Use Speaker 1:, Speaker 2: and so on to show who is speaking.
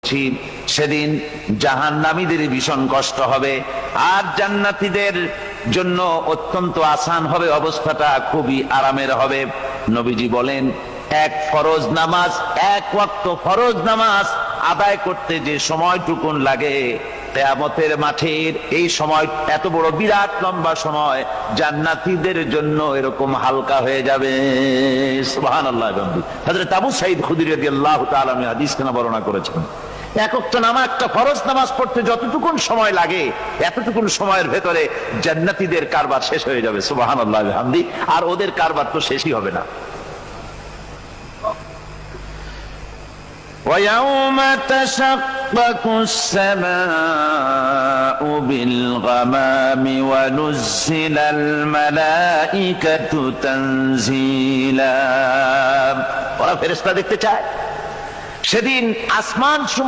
Speaker 1: করছি, সেদিন জাহান্নামীদের ভীষণ কষ্ট হবে, আর জান্নাতীদের জন্য অত্যন্ত আসান হবে, অবস্থাটা খুবই আরামের হবে। নবীজি বলেন, এক ফরজ নামাজ, এক ওয়াক্ত ফরজ নামাজ আদায় করতে যে সময়টুকুন লাগে, কিয়ামতের মাঠের এই সময় এত বড় বিরাট লম্বা সময় জান্নাতীদের জন্য এরকম হালকা হয়ে যাবে। সুবহানাল্লাহ। হযরত আবু সাঈদ খুদরী রাদিয়াল্লাহু তাআলা হাদিসখানা বর্ণনা করেছেন, এক ওয়াক্ত নামাজ, একটা ফরজ নামাজ পড়তে যতটুকুন সময় লাগে, এতটুকুন সময়ের ভেতরে জান্নাতীদের কারবার শেষ হয়ে যাবে। সুবহানাল্লাহ বিহামদি। আর ওদের কারবার তো শেষই হবে না। وَيَوْمَ تَشَقَّقُ السَّمَاءُ بِالْغَمَامِ وَنُزِّلَ الْمَلَائِكَةُ تَنزِيلًا। ওরা ফেরেশতা দেখতে চায়। সেদিন আসমান সমূহ